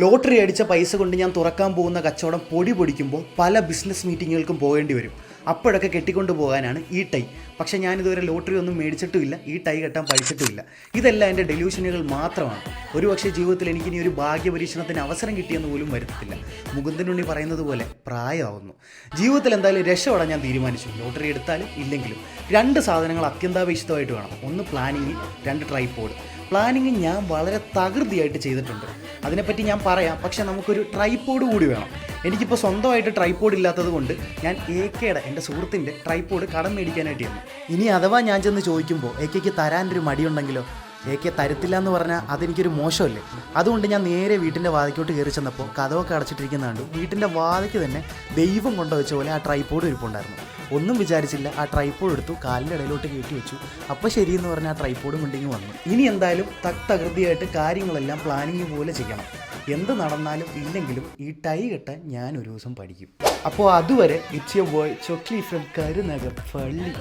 Lottery അടിച്ച പൈസ കൊണ്ട് ഞാൻ തുറക്കാൻ പോകുന്ന കച്ചവടം പൊടി പൊടിക്കുമ്പോൾ പല ബിസിനസ് മീറ്റിങ്ങുകൾക്കും പോകേണ്ടി വരും. അപ്പോഴൊക്കെ കെട്ടിക്കൊണ്ട് പോകാനാണ് ഈ ടൈ. പക്ഷേ ഞാനിതുവരെ ലോട്ടറി ഒന്നും മേടിച്ചിട്ടുമില്ല, ഈ ടൈ കെട്ടാൻ പഠിച്ചിട്ടുമില്ല. ഇതെല്ലാം എൻ്റെ ഡെലൂഷനുകൾ മാത്രമാണ്. ഒരുപക്ഷെ ജീവിതത്തിൽ എനിക്കിനി ഒരു ഭാഗ്യപരീക്ഷണത്തിന് അവസരം കിട്ടിയെന്ന് പോലും വരത്തില്ല. മുകുന്ദനുണ്ണി പറയുന്നത് പോലെ പ്രായമാവുന്നു. ജീവിതത്തിൽ എന്തായാലും രക്ഷപ്പെടാൻ ഞാൻ തീരുമാനിച്ചു. ലോട്ടറി എടുത്താലും ഇല്ലെങ്കിലും 2 സാധനങ്ങൾ അത്യന്താപേക്ഷിതമായിട്ട് വേണം. ഒന്ന് പ്ലാനിങ്, 2 ട്രൈപോഡ്. പ്ലാനിങ് ഞാൻ വളരെ തകൃതിയായിട്ട് ചെയ്തിട്ടുണ്ട്, അതിനെപ്പറ്റി ഞാൻ പറയാം. പക്ഷേ നമുക്കൊരു ട്രൈപോഡ് കൂടി വേണം. എനിക്കിപ്പോൾ സ്വന്തമായിട്ട് ട്രൈപോഡ് ഇല്ലാത്തത് കൊണ്ട് ഞാൻ എ.കെയുടെ, എൻ്റെ സുഹൃത്തിൻ്റെ ട്രൈപോഡ് കടം മേടിക്കാനായിട്ട് ചെന്നു. ഇനി അഥവാ ഞാൻ ചെന്ന് ചോദിക്കുമ്പോൾ എ.കെക്ക് തരാനൊരു മടിയുണ്ടെങ്കിലോ? എ.കെ തരത്തില്ല എന്ന് പറഞ്ഞാൽ അതെനിക്കൊരു മോശമല്ലേ. അതുകൊണ്ട് ഞാൻ നേരെ വീട്ടിൻ്റെ വാതിക്കോട്ട് കയറി ചെന്നപ്പോൾ കതവൊക്കെ അടച്ചിട്ടിരിക്കുന്ന കണ്ടു. വീട്ടിൻ്റെ വാതിക്ക് തന്നെ ദൈവം കൊണ്ടുവച്ച പോലെ ആ ട്രൈപോഡ് ഇരിപ്പുണ്ടായിരുന്നു. ഒന്നും വിചാരിച്ചില്ല, ആ ട്രൈപോഡ് എടുത്തു, കാലിൻ്റെ ഇടയിലോട്ട് കയറ്റി വെച്ചു. അപ്പോൾ ശരിയെന്ന് പറഞ്ഞാൽ ആ ട്രൈപോഡും കൊണ്ടിങ്ങ് വന്നു. ഇനി എന്തായാലും തകൃതിയായിട്ട് കാര്യങ്ങളെല്ലാം പ്ലാനിങ് പോലെ ചെയ്യണം. എന്ത് നടന്നാലും ഇല്ലെങ്കിലും ഈ ടൈ കെട്ടാൻ ഞാൻ ഒരു ദിവസം പഠിക്കും. അപ്പോൾ അതുവരെ it's your boy Chokli from കരുനഗർ പള്ളി.